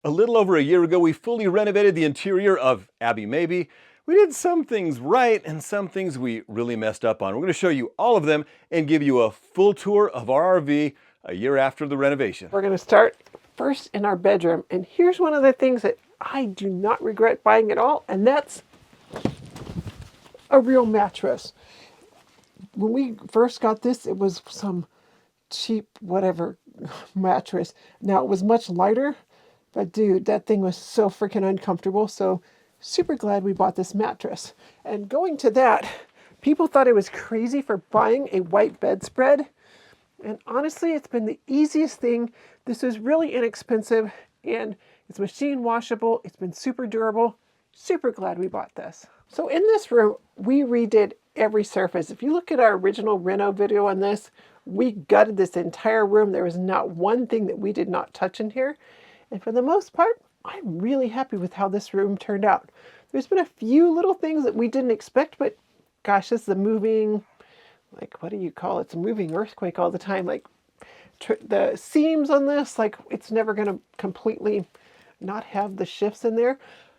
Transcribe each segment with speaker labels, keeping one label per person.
Speaker 1: A little over a year ago, we fully renovated the interior of Abby Maybe. We did some things right and some things we really messed up on. We're going to show you all of them and give you a full tour of our RV a year after the renovation.
Speaker 2: We're going to start first in our bedroom. And here's one of the things that I do not regret buying at all, and that's a real mattress. When we first got this, it was some cheap whatever mattress. Now it was much lighter, but dude, that thing was so freaking uncomfortable. So super glad we bought this mattress. And going to that, people thought I was crazy for buying a white bedspread. And honestly, it's been the easiest thing. This is really inexpensive and it's machine washable. It's been super durable. Super glad we bought this. So in this room, we redid every surface. If you look at our original Reno video on this, we gutted this entire room. There was not one thing that we did not touch in here. And for the most part, I'm really happy with how this room turned out. There's been a few little things that we didn't expect, but gosh, this is a moving, like, what do you call it? It's a moving earthquake all the time. Like the seams on this, like it's never going to completely not have the shifts in there.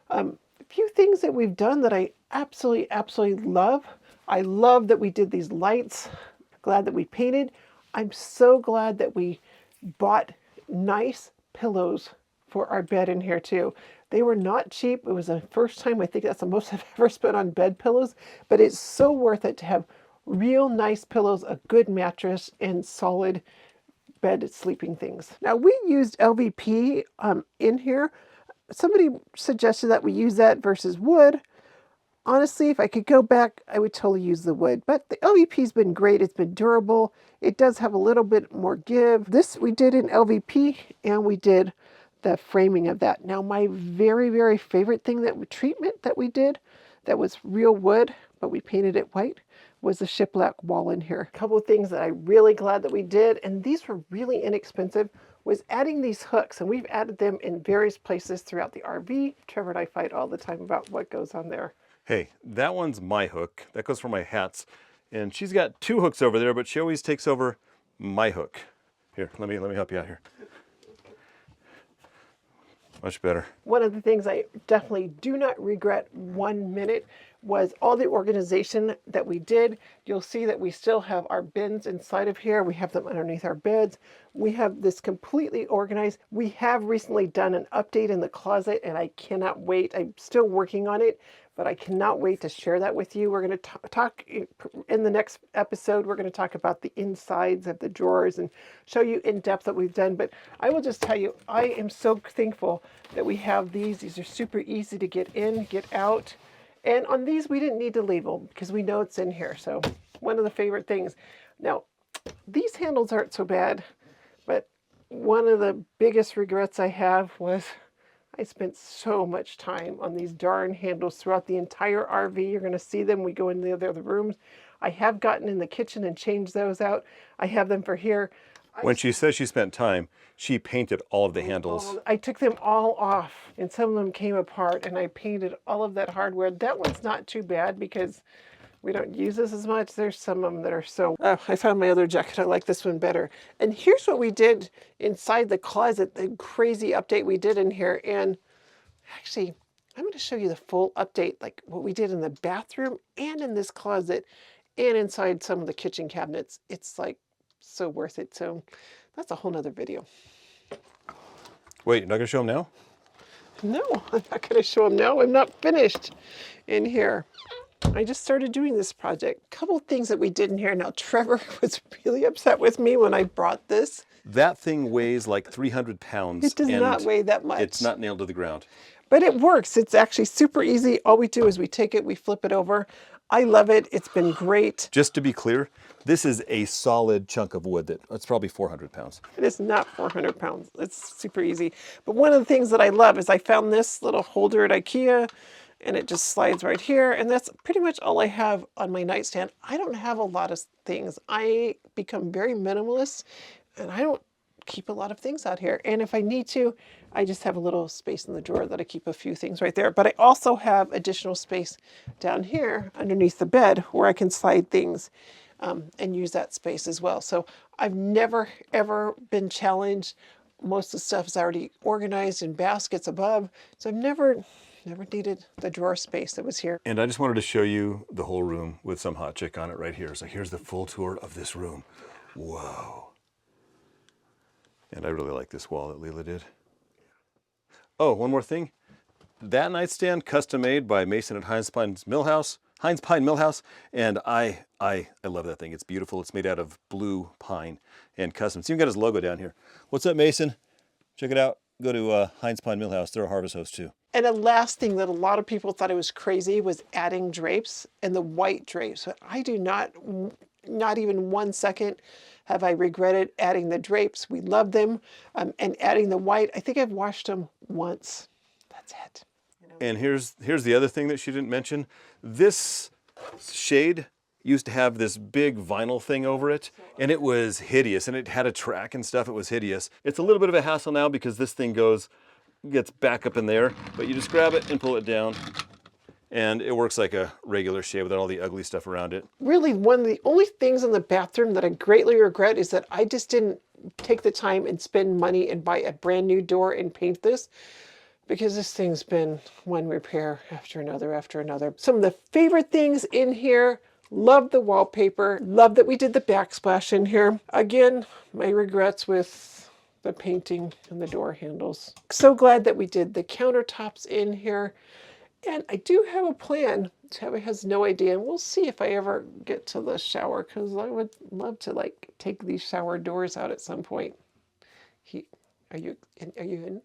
Speaker 2: A few things that we've done that I absolutely love. I love that we did these lights. Glad that we painted. I'm so glad that we bought nice pillows for our bed in here too. They were not cheap. It was the first time, I think that's the most I've ever spent on bed pillows, but it's so worth it to have real nice pillows, a good mattress, and solid bed sleeping things. Now we used LVP in here. Somebody suggested that we use that versus wood. Honestly, if I could go back, I would totally use the wood, but the LVP's been great. It's been durable. It does have a little bit more give. This we did in LVP and we did the framing of that. Now my very favorite thing treatment that we did that was real wood, but we painted it white, was the shiplap wall in here. A couple of things that I'm really glad that we did, and these were really inexpensive, was adding these hooks, and we've added them in various places throughout the RV. Trevor and I fight all the time about what goes on there.
Speaker 1: Hey, that one's my hook. That goes for my hats. And she's got two hooks over there, but she always takes over my hook. Here, let me help you out here. Much better.
Speaker 2: One of the things I definitely do not regret 1 minute was all the organization that we did. You'll see that we still have our bins inside of here. We have them underneath our beds. We have this completely organized. We have recently done an update in the closet and I cannot wait. I'm still working on it, but I cannot wait to share that with you. We're going to talk in the next episode. We're going to talk about the insides of the drawers and show you in depth what we've done. But I will just tell you, I am so thankful that we have these. These are super easy to get in, get out. And on these, we didn't need to label because we know it's in here. So one of the favorite things. Now, these handles aren't so bad, but one of the biggest regrets I have was I spent so much time on these darn handles throughout the entire RV. You're going to see them. We go in the other rooms. I have gotten in the kitchen and changed those out. I have them for here.
Speaker 1: When she says she spent time, she painted all of the handles.
Speaker 2: I took them all off and some of them came apart and I painted all of that hardware. That one's not too bad because we don't use this as much. There's some of them that are so... Oh, I found my other jacket. I like this one better. And here's what we did inside the closet, the crazy update we did in here. And actually, I'm going to show you the full update, like what we did in the bathroom and in this closet and inside some of the kitchen cabinets. It's like so worth it. So that's a whole nother video.
Speaker 1: Wait, you're not going to show them now?
Speaker 2: No, I'm not going to show them now. I'm not finished in here. I just started doing this project. A couple things that we did in here. Now, Trevor was really upset with me when I brought this.
Speaker 1: That thing weighs like 300 pounds.
Speaker 2: It does not weigh that much.
Speaker 1: It's not nailed to the ground.
Speaker 2: But it works. It's actually super easy. All we do is we take it, we flip it over. I love it. It's been great.
Speaker 1: Just to be clear, this is a solid chunk of wood that it's probably 400 pounds.
Speaker 2: It is not 400 pounds. It's super easy. But one of the things that I love is I found this little holder at IKEA and it just slides right here. And that's pretty much all I have on my nightstand. I don't have a lot of things. I become very minimalist and I don't keep a lot of things out here. And if I need to, I just have a little space in the drawer that I keep a few things right there. But I also have additional space down here underneath the bed where I can slide things and use that space as well. So I've never, ever been challenged most of the stuff is already organized in baskets above. So I've never needed the drawer space that was here.
Speaker 1: And I just wanted to show you the whole room with some hot chick on it right here. So here's the full tour of this room. Whoa. And I really like this wall that Leila did. Oh, one more thing. That nightstand, custom made by Mason at Heinz Pine Millhouse. And I love that thing. It's beautiful. It's made out of blue pine and custom. It's even got his logo down here. What's up, Mason? Check it out. Go to Heinz Pine Millhouse. They're a Harvest host too.
Speaker 2: And the last thing that a lot of people thought it was crazy was adding drapes and the white drapes. But I do not even 1 second have I regretted adding the drapes. We love them. And adding the white, I think I've washed them once. That's it. You know?
Speaker 1: And here's the other thing that she didn't mention. This shade used to have this big vinyl thing over it, and it was hideous, and it had a track and stuff. It was hideous. It's a little bit of a hassle now because this thing gets back up in there, but you just grab it and pull it down, and it works like a regular shade without all the ugly stuff around it.
Speaker 2: Really, one of the only things in the bathroom that I greatly regret is that I just didn't take the time and spend money and buy a brand new door and paint this, because this thing's been one repair after another after another. Some of the favorite things in here: love the wallpaper, love that we did the backsplash in here. Again, my regrets with the painting and the door handles. So glad that we did the countertops in here. And I do have a plan. Tabby has no idea, and we'll see if I ever get to the shower, because I would love to like take these shower doors out at some point. Are you in?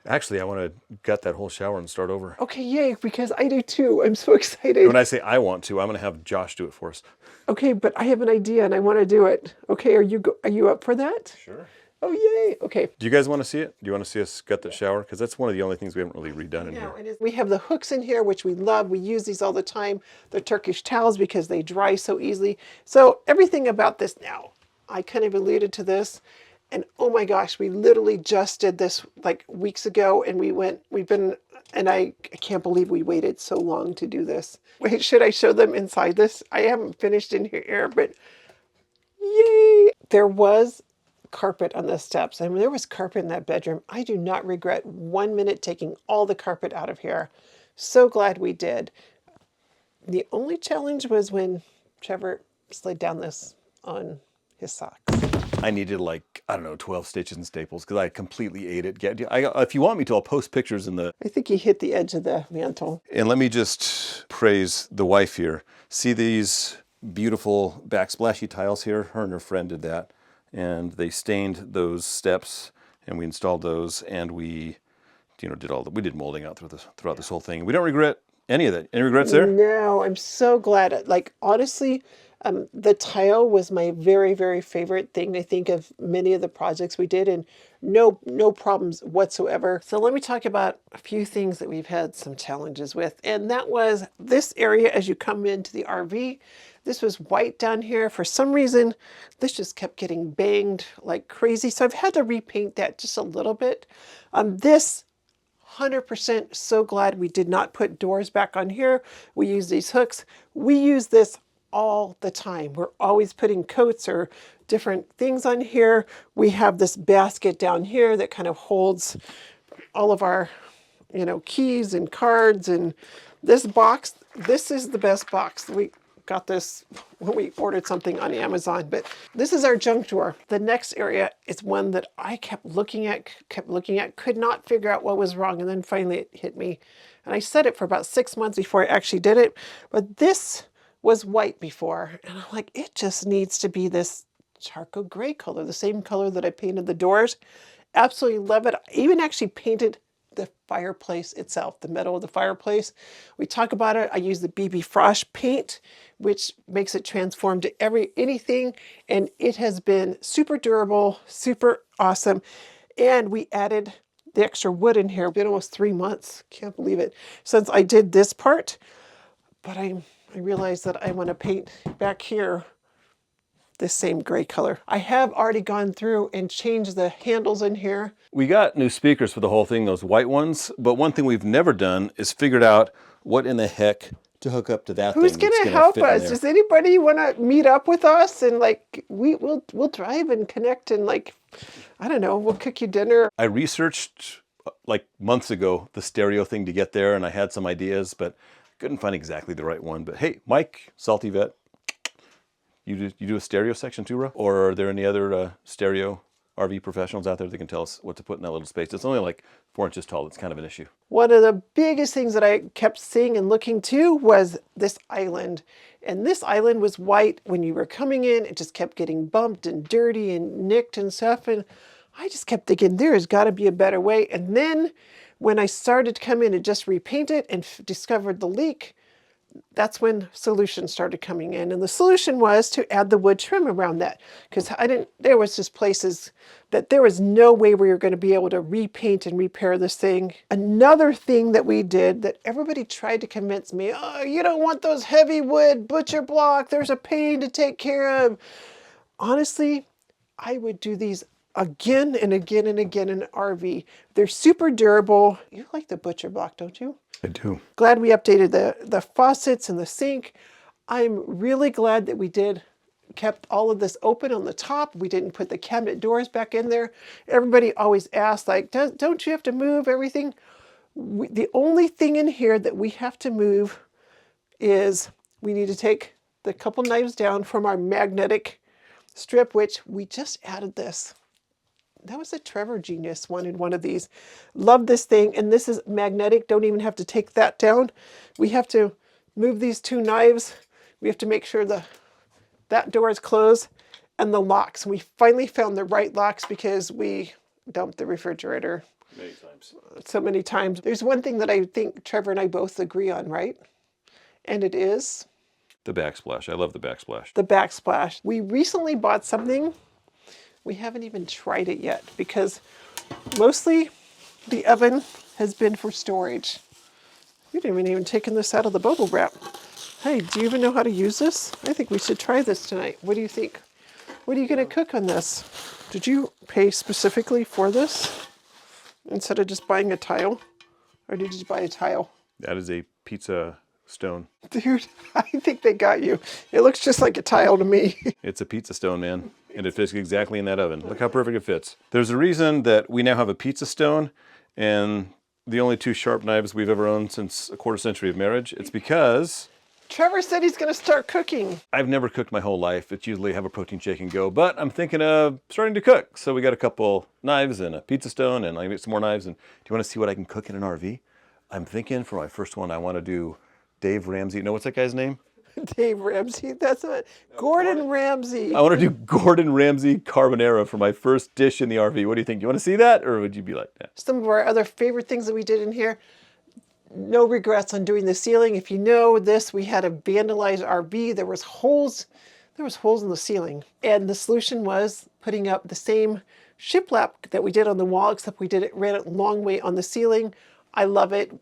Speaker 1: Actually, I want to gut that whole shower and start over.
Speaker 2: Okay, yay, because I do too. I'm so excited.
Speaker 1: When I say I want to, I'm going to have Josh do it for us.
Speaker 2: Okay, but I have an idea and I want to do it. Okay, are you up for that?
Speaker 1: Sure.
Speaker 2: Oh, yay. Okay.
Speaker 1: Do you guys want to see it? Do you want to see us gut the shower? Because that's one of the only things we haven't really redone in here.
Speaker 2: We have the hooks in here, which we love. We use these all the time. They're Turkish towels because they dry so easily. So everything about this now, I kind of alluded to this. And oh my gosh, we literally just did this like weeks ago, and I can't believe we waited so long to do this. Wait, should I show them inside this? I haven't finished in here, but yay! There was carpet on the steps. I mean, there was carpet in that bedroom. I do not regret 1 minute taking all the carpet out of here. So glad we did. The only challenge was when Trevor slid down this on his socks.
Speaker 1: I needed like, I don't know, 12 stitches and staples because I completely ate it. If you want me to, I'll post pictures in the...
Speaker 2: I think he hit the edge of the mantle.
Speaker 1: And let me just praise the wife here. See these beautiful backsplashy tiles here? Her and her friend did that. And they stained those steps, and we installed those, and we did molding out throughout this whole thing. We don't regret any of that. Any regrets there?
Speaker 2: No, I'm so glad. Like, honestly, the tile was my very, very favorite thing. I think of many of the projects we did, and no problems whatsoever. So let me talk about a few things that we've had some challenges with. And that was this area as you come into the RV. This was white down here. For some reason, this just kept getting banged like crazy. So I've had to repaint that just a little bit. This 100% so glad we did not put doors back on here. We use these hooks. We use this all the time. We're always putting coats or different things on here. We have this basket down here that kind of holds all of our, keys and cards. And this box, this is the best box. We got this when we ordered something on Amazon, but this is our junk drawer. The next area is one that I kept looking at, could not figure out what was wrong. And then finally it hit me. And I said it for about 6 months before I actually did it. But this was white before. And I'm like, it just needs to be this charcoal gray color, the same color that I painted the doors. Absolutely love it. I even actually painted the fireplace itself, the metal of the fireplace. We talk about it. I use the BB Frost paint, which makes it transform to anything. And it has been super durable, super awesome. And we added the extra wood in here. It's been almost 3 months. Can't believe it. Since I did this part. But I realized that I want to paint back here this same gray color. I have already gone through and changed the handles in here.
Speaker 1: We got new speakers for the whole thing, those white ones, but one thing we've never done is figured out what in the heck to hook up to that
Speaker 2: Who's
Speaker 1: thing.
Speaker 2: going to help us? Does anybody want to meet up with us? And like, we'll drive and connect and like, I don't know, we'll cook you dinner.
Speaker 1: I researched like months ago the stereo thing to get there, and I had some ideas, but couldn't find exactly the right one. But hey, Mike, Salty Vet, you do a stereo section too, bro? Or are there any other stereo RV professionals out there that can tell us what to put in that little space? It's only like 4 inches tall. It's kind of an issue.
Speaker 2: One of the biggest things that I kept seeing and looking to was this island. And this island was white. When you were coming in, it just kept getting bumped and dirty and nicked and stuff. And I just kept thinking, there has got to be a better way. And then when I started to come in and just repaint it and discovered the leak, that's when solutions started coming in. And the solution was to add the wood trim around that. Because there was just places that there was no way we were going to be able to repaint and repair this thing. Another thing that we did that everybody tried to convince me, oh, you don't want those heavy wood butcher block. There's a pain to take care of. Honestly, I would do these again and again and again in an RV. They're super durable. You like the butcher block, don't you?
Speaker 1: I do.
Speaker 2: Glad we updated the faucets and the sink. I'm really glad that we kept all of this open on the top. We didn't put the cabinet doors back in there. Everybody always asks, like, don't you have to move everything? The only thing in here that we have to move is we need to take the couple knives down from our magnetic strip, which we just added this. That was a Trevor genius, wanted one of these. Love this thing, and this is magnetic. Don't even have to take that down. We have to move these 2 knives. We have to make sure that door is closed and the locks. We finally found the right locks because we dumped the refrigerator
Speaker 1: Many times.
Speaker 2: so many times. There's one thing that I think Trevor and I both agree on, right? And it is?
Speaker 1: The backsplash. I love the backsplash.
Speaker 2: The backsplash. We recently bought something. We haven't even tried it yet because mostly the oven has been for storage. You didn't even taken this out of the bubble wrap. Hey, do you even know how to use this? I think we should try this tonight. What do you think? What are you going to cook on this? Did you pay specifically for this instead of just buying a tile? Or did you buy a tile?
Speaker 1: That is a pizza stone.
Speaker 2: Dude, I think they got you. It looks just like a tile to me.
Speaker 1: It's a pizza stone, man. And it fits exactly in that oven. Look how perfect it fits. There's a reason that we now have a pizza stone and the only 2 sharp knives we've ever owned since a quarter century of marriage. It's because
Speaker 2: Trevor said he's going to start cooking.
Speaker 1: I've never cooked my whole life. It's usually have a protein shake and go, but I'm thinking of starting to cook. So we got a couple knives and a pizza stone, and I get some more knives. And do you want to see what I can cook in an RV? I'm thinking for my first one, I want to do Dave Ramsey. You know what's that guy's name?
Speaker 2: Dave Ramsey, that's not Gordon Ramsay.
Speaker 1: I want to do Gordon Ramsay carbonara for my first dish in the RV. What do you think? Do you want to see that, or would you be like that?
Speaker 2: Some of our other favorite things that we did in here. No regrets on doing the ceiling. If you know this, we had a vandalized RV. There was holes in the ceiling. And the solution was putting up the same shiplap that we did on the wall, except ran it long way on the ceiling. I love it.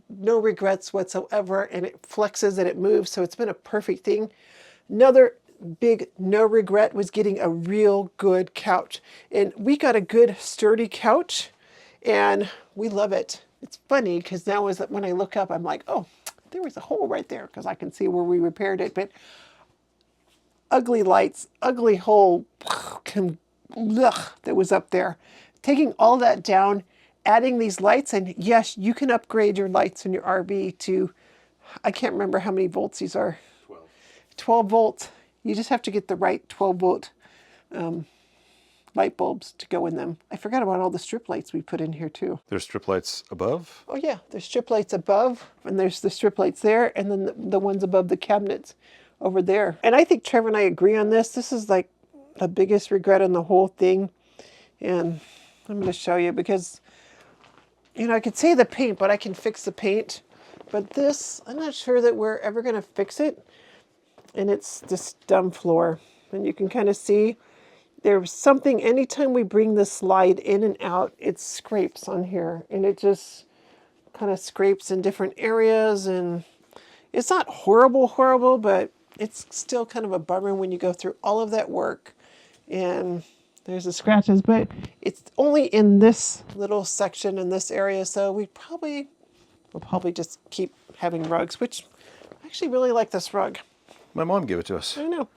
Speaker 2: No regrets whatsoever, and it flexes and it moves, so it's been a perfect thing. Another big no regret was getting a real good couch. And we got a good sturdy couch, and we love it. It's funny because now when I look up, I'm like, oh, there was a hole right there because I can see where we repaired it. But ugly lights, ugly hole that was up there. Taking all that down, adding these lights, and yes, you can upgrade your lights in your RV to, I can't remember how many volts these are. 12 volts. You just have to get the right 12 volt light bulbs to go in them. I forgot about all the strip lights we put in here too.
Speaker 1: There's strip lights above?
Speaker 2: Oh yeah, there's strip lights above, and there's the strip lights there, and then the ones above the cabinets over there. And I think Trevor and I agree on this. This is like the biggest regret in the whole thing. And I'm going to show you because, you know, I could say the paint, but I can fix the paint. But this, I'm not sure that we're ever going to fix it. And it's this dumb floor. And you can kind of see there's something, anytime we bring the slide in and out, it scrapes on here. And it just kind of scrapes in different areas. And it's not horrible, but it's still kind of a bummer when you go through all of that work. And there's the scratches, but it's only in this little section in this area. So we'll probably just keep having rugs, which I actually really like this rug.
Speaker 1: My mom gave it to us.
Speaker 2: I know.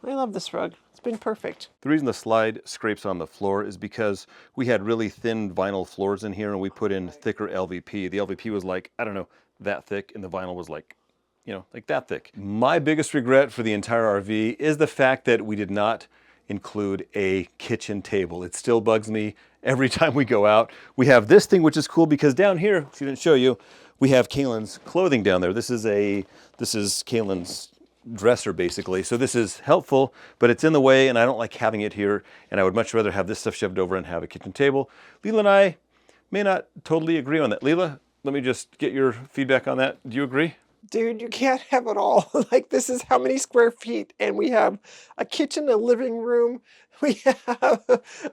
Speaker 2: I love this rug. It's been perfect.
Speaker 1: The reason the slide scrapes on the floor is because we had really thin vinyl floors in here and we put in thicker LVP. The LVP was like, I don't know, that thick, and the vinyl was like, you know, like that thick. My biggest regret for the entire RV is the fact that we did not include a kitchen table. It still bugs me every time we go out. We have this thing, which is cool because down here, she didn't show you, we have Kalin's clothing down there. This is Kalin's dresser basically. So this is helpful, but it's in the way and I don't like having it here. And I would much rather have this stuff shoved over and have a kitchen table. Leila and I may not totally agree on that. Leila, let me just get your feedback on that. Do you agree?
Speaker 2: Dude, you can't have it all. Like, this is how many square feet? And we have a kitchen, a living room. We have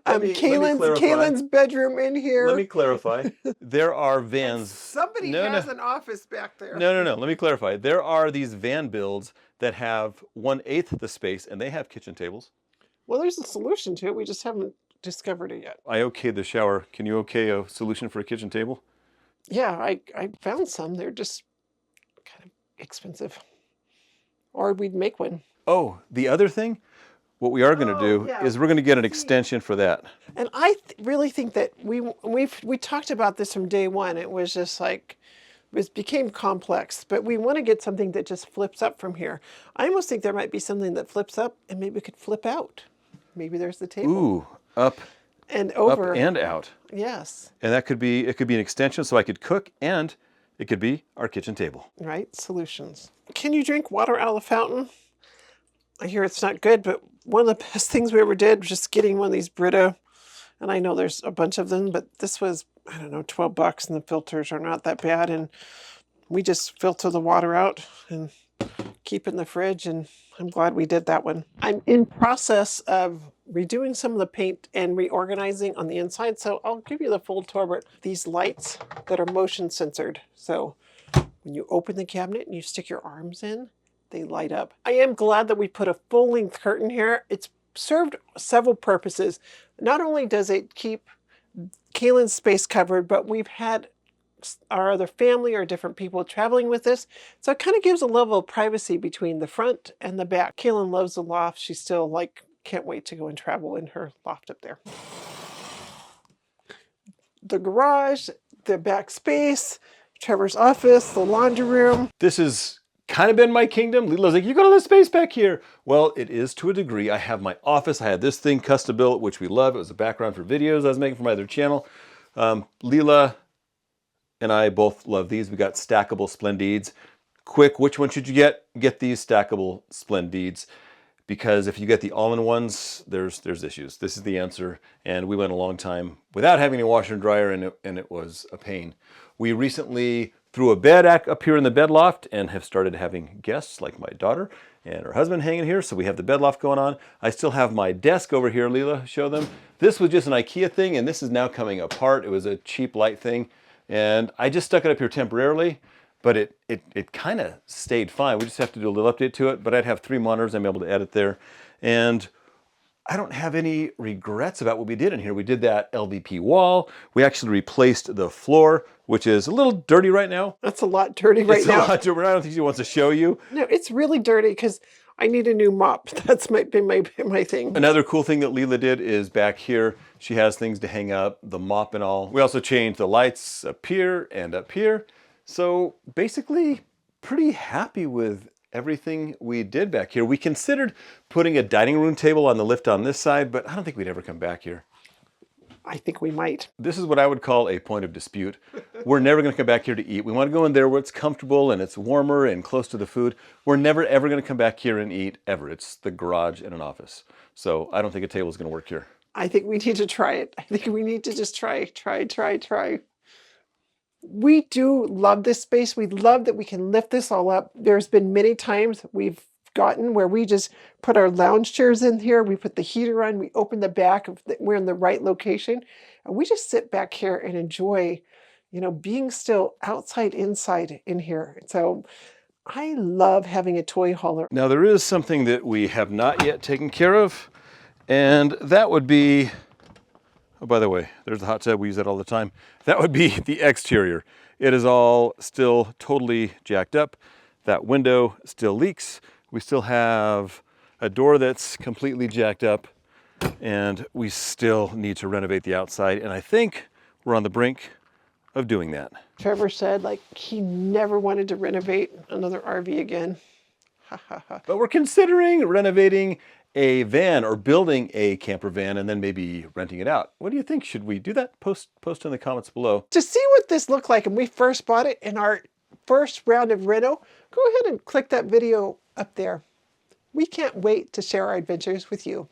Speaker 2: Kalin's bedroom in here.
Speaker 1: Let me clarify. There are vans.
Speaker 2: Somebody has an office back there.
Speaker 1: No. Let me clarify. There are these van builds that have 1/8 the space and they have kitchen tables.
Speaker 2: Well, there's a solution to it. We just haven't discovered it yet.
Speaker 1: I okayed the shower. Can you okay a solution for a kitchen table?
Speaker 2: Yeah, I found some. They're just kind of expensive. Or we'd make one.
Speaker 1: Oh, the other thing, what we are going to do is we're going to get an extension for that.
Speaker 2: And I really think that we talked about this from day one. It was just like, it became complex, but we want to get something that just flips up from here. I almost think there might be something that flips up and maybe we could flip out. Maybe there's the table.
Speaker 1: Ooh, up
Speaker 2: and over.
Speaker 1: Up and out.
Speaker 2: Yes.
Speaker 1: And it could be an extension so I could cook and it could be our kitchen table.
Speaker 2: Right, solutions. Can you drink water out of the fountain? I hear it's not good, but one of the best things we ever did was just getting one of these Brita. And I know there's a bunch of them, but this was, I don't know, $12 and the filters are not that bad. And we just filter the water out and keep it in the fridge. And I'm glad we did that one. I'm in process of redoing some of the paint and reorganizing on the inside. So I'll give you the full tour, but these lights that are motion censored. So when you open the cabinet and you stick your arms in, they light up. I am glad that we put a full-length curtain here. It's served several purposes. Not only does it keep Kalin's space covered, but we've had our other family or different people traveling with us. So it kind of gives a level of privacy between the front and the back. Kalin loves the loft. She's still like, can't wait to go and travel in her loft up there. The garage, the back space, Trevor's office, the laundry room.
Speaker 1: This has kind of been my kingdom. Leila's like, you got all this space back here. Well, it is to a degree. I have my office. I had this thing custom built, which we love. It was a background for videos I was making for my other channel. Leila and I both love these. We got stackable Splendids. Quick, which one should you get? Get these stackable Splendids. Because if you get the all-in-ones, there's issues. This is the answer. And we went a long time without having a washer and dryer, and it was a pain. We recently threw a bed up here in the bed loft and have started having guests like my daughter and her husband hanging here. So we have the bed loft going on. I still have my desk over here. Leila, show them. This was just an IKEA thing, and this is now coming apart. It was a cheap light thing. And I just stuck it up here temporarily. But it kind of stayed fine. We just have to do a little update to it. But I'd have 3 monitors. I'm able to edit there. And I don't have any regrets about what we did in here. We did that LVP wall. We actually replaced the floor, which is a little dirty right now.
Speaker 2: That's a lot dirty right now.
Speaker 1: It's a lot dirty. I don't think she wants to show you.
Speaker 2: No, it's really dirty because I need a new mop. That's been my thing.
Speaker 1: Another cool thing that Leila did is back here, she has things to hang up, the mop and all. We also changed the lights up here and up here. So basically, pretty happy with everything we did back here. We considered putting a dining room table on the lift on this side, but I don't think we'd ever come back here.
Speaker 2: I think we might.
Speaker 1: This is what I would call a point of dispute. We're never going to come back here to eat. We want to go in there where it's comfortable and it's warmer and close to the food. We're never, ever going to come back here and eat, ever. It's the garage and an office. So I don't think a table is going to work here.
Speaker 2: I think we need to try it. I think we need to just try. We do love this space. We love that we can lift this all up. There's been many times we've gotten where we just put our lounge chairs in here. We put the heater on. We open the back. We're in the right location. And we just sit back here and enjoy, being still outside, inside in here. So I love having a toy hauler.
Speaker 1: Now there is something that we have not yet taken care of. And that would be, oh, by the way, there's the hot tub. We use that all the time. That would be the exterior. It is all still totally jacked up. That window still leaks. We still have a door that's completely jacked up, and we still need to renovate the outside. And I think we're on the brink of doing that.
Speaker 2: Trevor said like he never wanted to renovate another RV again. Ha ha ha.
Speaker 1: But we're considering renovating a van or building a camper van and then maybe renting it out. What do you think? Should we do that? Post in the comments below.
Speaker 2: To see what this looked like when we first bought it in our first round of reno, go ahead and click that video up there. We can't wait to share our adventures with you.